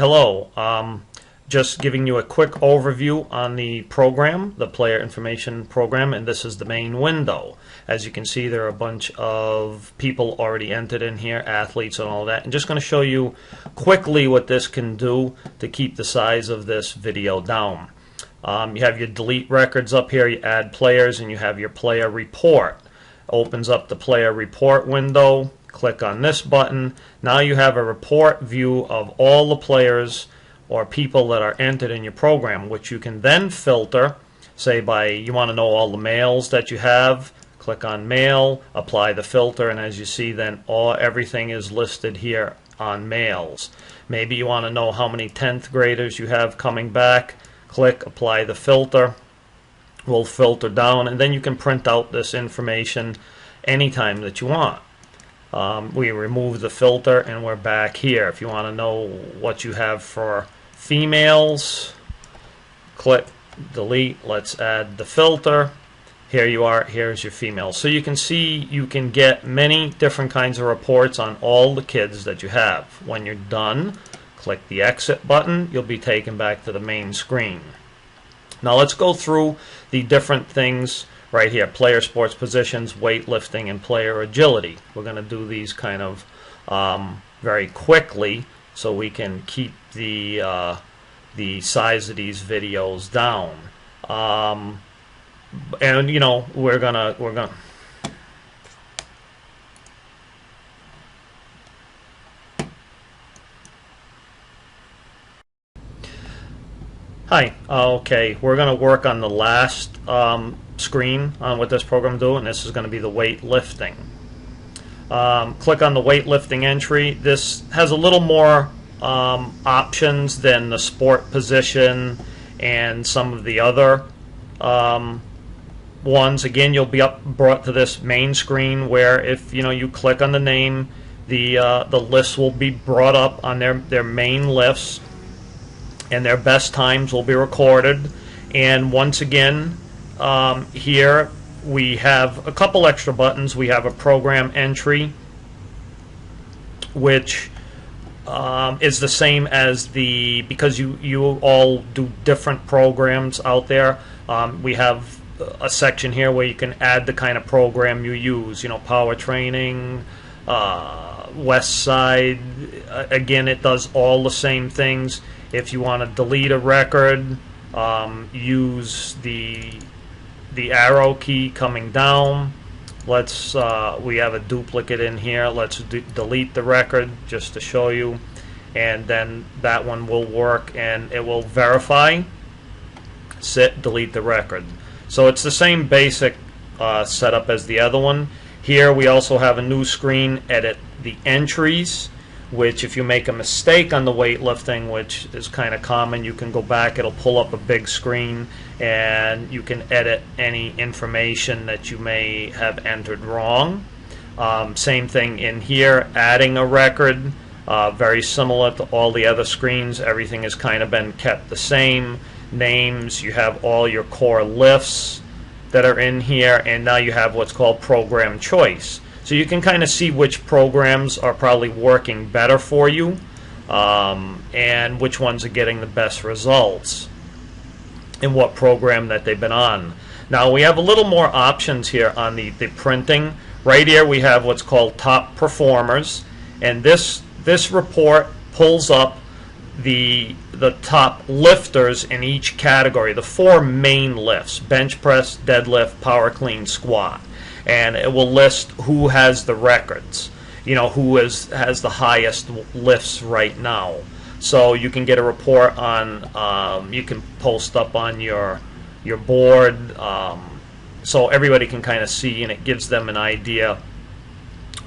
Hello. Just giving you a quick overview on the program, the player information program, and this is the main window. As you can see, there are a bunch of people already entered in here, athletes and all that. I'm just going to show you quickly what this can do to keep the size of this video down. You have your delete records up here, you add players, and you have your player report. Opens up the player report window. Click on this button. Now you have a report view of all the players or people that are entered in your program, which you can then filter, say by you want to know all the males that you have. Click on male, apply the filter, and as you see then everything is listed here on males. Maybe you want to know how many 10th graders you have coming back. Click apply the filter. We'll filter down, and then you can print out this information anytime that you want. We remove the filter and we're back here. If you want to know what you have for females, click delete. Let's add the filter. Here you are. Here's your females. So you can see you can get many different kinds of reports on all the kids that you have. When you're done, click the exit button. You'll be taken back to the main screen. Now let's go through the different things right here: player sports positions, weightlifting, and player agility. We're going to do these kind of very quickly so we can keep the size of these videos down. And you know, we're gonna Hi. Okay, we're going to work on the last screen on what this program do, and this is going to be the weightlifting. Click on the weightlifting entry. This has a little more options than the sport position and some of the other ones. Again, you'll be brought to this main screen where if you click on the name, the lists will be brought up on their main lists, and their best times will be recorded. And once again, here we have a couple extra buttons. We have a program entry, which is the same as because you all do different programs out there. We have a section here where you can add the kind of program you use. Power training, West Side. Again, it does all the same things. If you want to delete a record, use the arrow key coming down. We have a duplicate in here. Let's delete the record just to show you, and then that one will work, and it will verify, delete the record. So it's the same basic setup as the other one. Here we also have a new screen, edit the entries, which if you make a mistake on the weightlifting, which is kind of common, you can go back, it'll pull up a big screen, and you can edit any information that you may have entered wrong. Same thing in here, adding a record, very similar to all the other screens. Everything has kind of been kept the same. Names, you have all your core lifts that are in here, and now you have what's called program choice. So you can kind of see which programs are probably working better for you, and which ones are getting the best results and what program that they've been on. Now we have a little more options here on the printing. Right here we have what's called top performers, and this report pulls up the top lifters in each category, the 4 main lifts: bench press, deadlift, power clean, squat. And it will list who has the records, who has the highest lifts right now. So you can get a report on, you can post up on your board, so everybody can kind of see, and it gives them an idea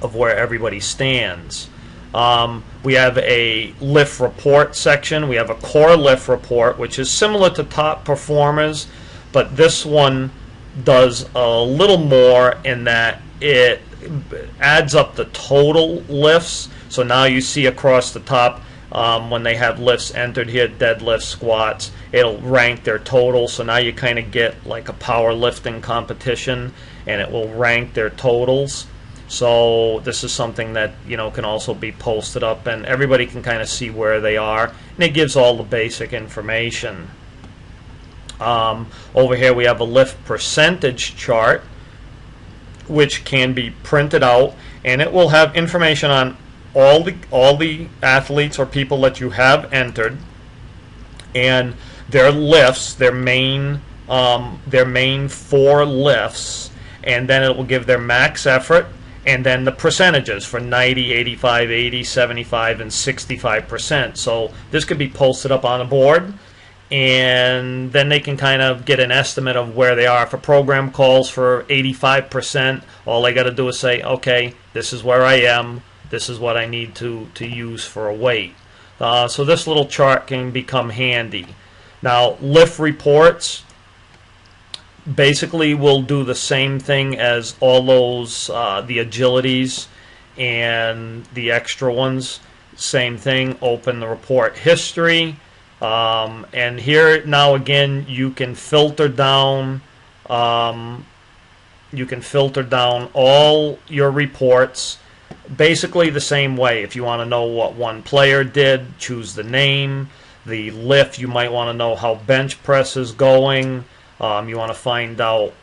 of where everybody stands. We have a lift report section. We have a core lift report, which is similar to top performers, but this one does a little more in that it adds up the total lifts. So now you see across the top, when they have lifts entered here, deadlifts, squats, it'll rank their total. So now you kind of get like a powerlifting competition, and it will rank their totals. So this is something that, you know, can also be posted up, and everybody can kind of see where they are, and it gives all the basic information. Over here we have a lift percentage chart, which can be printed out, and it will have information on all the athletes or people that you have entered, and their lifts, their main 4 lifts, and then it will give their max effort, and then the percentages for 90, 85, 80, 75, and 65%. So this could be posted up on a board, and then they can kind of get an estimate of where they are. If a program calls for 85%, all they got to do is say, okay, this is where I am, this is what I need to use for a weight. So this little chart can become handy. Now, lift reports basically will do the same thing as all those, the agilities and the extra ones. Same thing, open the report history. And here now again you can filter down all your reports basically the same way. If you want to know what one player did, choose the name. The lift, you might want to know how bench press is going. You want to find out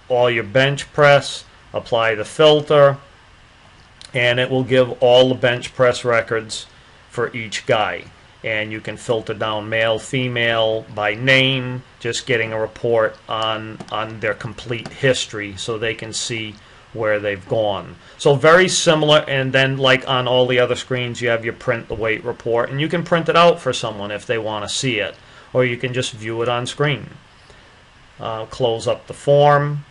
all your bench press, apply the filter, and it will give all the bench press records for each guy. And you can filter down male, female by name, just getting a report on their complete history so they can see where they've gone. So very similar, and then like on all the other screens you have your print the weight report, and you can print it out for someone if they want to see it, or you can just view it on screen. Close up the form,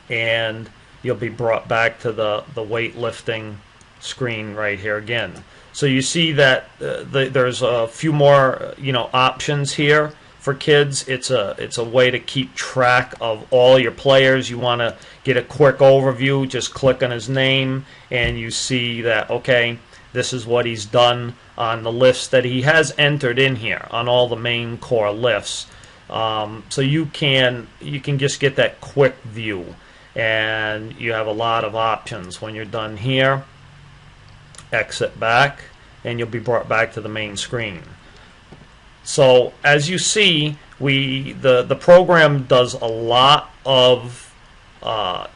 and you'll be brought back to the weightlifting screen right here again. So you see that there's a few more options here for kids. It's a way to keep track of all your players. You want to get a quick overview, just click on his name and you see that, okay, this is what he's done on the lifts that he has entered in here on all the main core lifts. So you can just get that quick view, and you have a lot of options. When you're done here, exit back, and you'll be brought back to the main screen. So as you see, the program does a lot of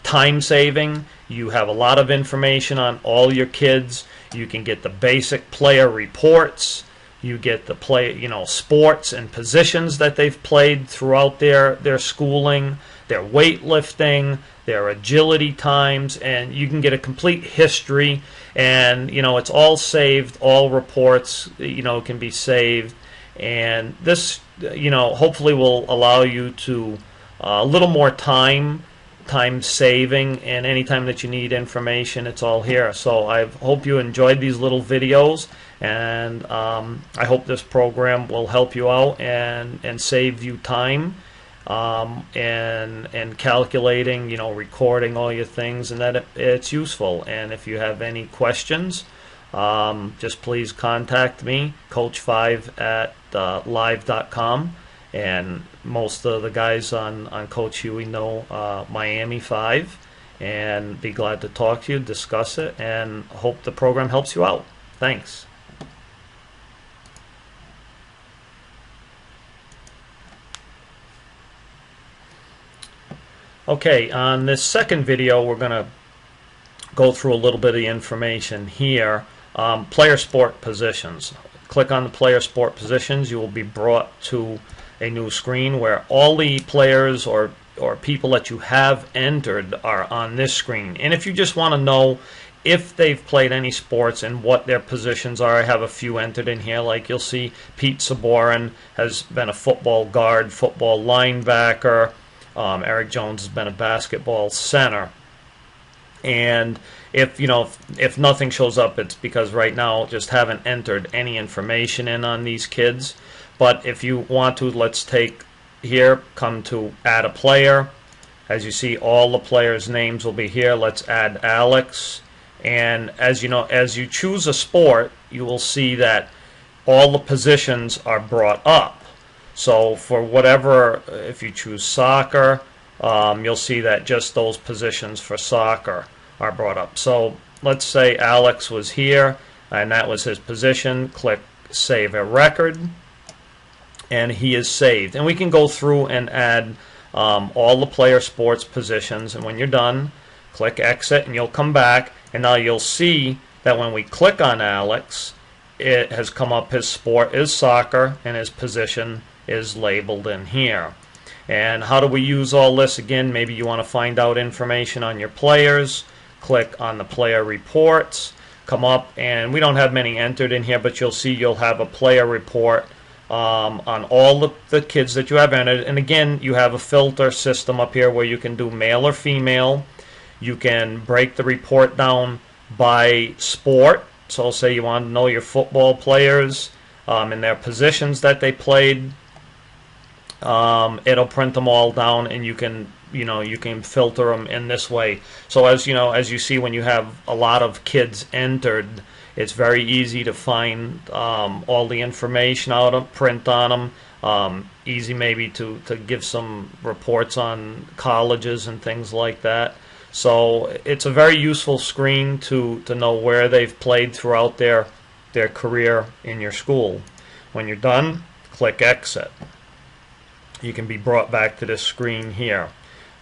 time saving. You have a lot of information on all your kids. You can get the basic player reports. You get the sports and positions that they've played throughout their schooling, their weightlifting, their agility times, and you can get a complete history. And it's all saved. All reports can be saved, and this hopefully will allow you to a little more time saving, and anytime that you need information, it's all here. So I hope you enjoyed these little videos, and I hope this program will help you out and save you time and calculating, recording all your things, and that it's useful. And if you have any questions, just please contact me, coach5@live.com. And most of the guys on Coach Huey know Miami 5, and be glad to talk to you, discuss it, and hope the program helps you out. Thanks. Okay, on this second video, we're going to go through a little bit of the information here. Player sport positions. Click on the player sport positions. You will be brought to a new screen where all the players or people that you have entered are on this screen. And if you just want to know if they've played any sports and what their positions are, I have a few entered in here. Like you'll see Pete Saborin has been a football guard, football linebacker. Eric Jones has been a basketball center. And if nothing shows up, it's because right now just haven't entered any information in on these kids. But if you want to, let's take here, come to add a player. As you see, all the players' names will be here. Let's add Alex. And as you choose a sport, you will see that all the positions are brought up. So for whatever, if you choose soccer you'll see that just those positions for soccer are brought up. So let's say Alex was here and that was his position. Click Save a Record, and he is saved. And we can go through and add all the player sports positions, and when you're done, click Exit, and you'll come back, and now you'll see that when we click on Alex, it has come up, his sport is soccer, and his position is labeled in here. And how do we use all this? Again, maybe you want to find out information on your players. Click on the player reports, come up, and we don't have many entered in here, but you'll see you'll have a player report on all the kids that you have entered. And again, you have a filter system up here where you can do male or female. You can break the report down by sport. So say you want to know your football players and their positions that they played. It'll print them all down, and you can filter them in this way. So as you see, when you have a lot of kids entered, it's very easy to find all the information out of print on them. Easy maybe to give some reports on colleges and things like that. So it's a very useful screen to know where they've played throughout their career in your school. When you're done, click Exit. You can be brought back to this screen here.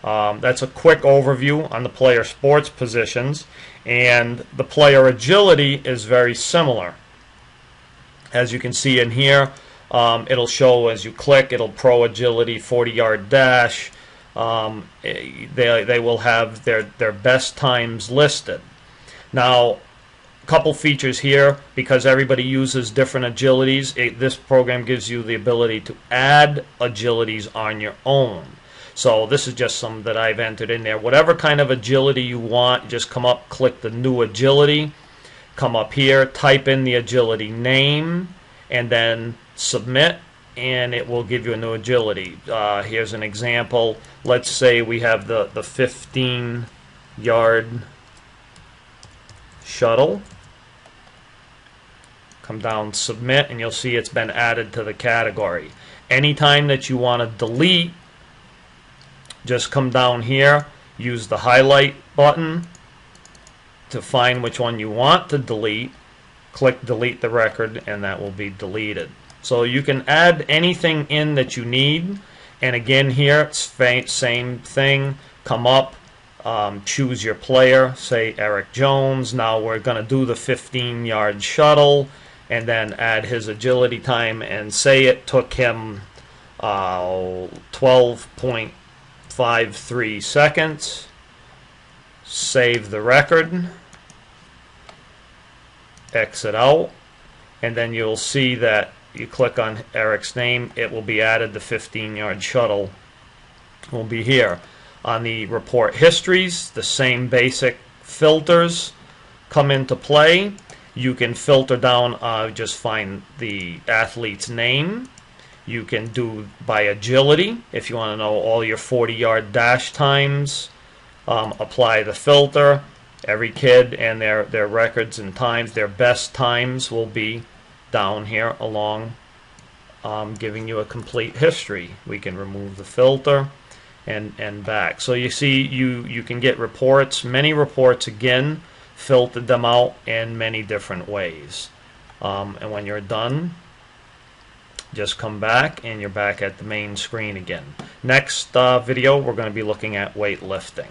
That's a quick overview on the player sports positions, and the player agility is very similar. As you can see in here, it'll show as you click, it'll pro agility 40-yard dash. They will have their best times listed. Now, a couple features here, because everybody uses different agilities. This program gives you the ability to add agilities on your own. So this is just some that I've entered in there. Whatever kind of agility you want, just come up, click the new agility, come up here, type in the agility name, and then submit, and it will give you a new agility. Here's an example. Let's say we have the 15-yard shuttle. Come down, submit, and you'll see it's been added to the category. Anytime that you want to delete, just come down here, use the highlight button to find which one you want to delete. Click delete the record, and that will be deleted. So you can add anything in that you need. And again here, it's same thing. Come up, choose your player, say Eric Jones. Now we're going to do the 15-yard shuttle, and then add his agility time, and say it took him 12.53 seconds. Save the record, exit out, and then you'll see that you click on Eric's name, it will be added. The 15-yard shuttle will be here. On the report histories, the same basic filters come into play. You can filter down, just find the athlete's name. You can do by agility if you want to know all your 40-yard dash times. Apply the filter. Every kid and their records and times, their best times will be down here along, giving you a complete history. We can remove the filter and back. So you see, you can get reports, many reports again, filtered them out in many different ways. And when you're done, just come back and you're back at the main screen again. Next video, we're going to be looking at weightlifting.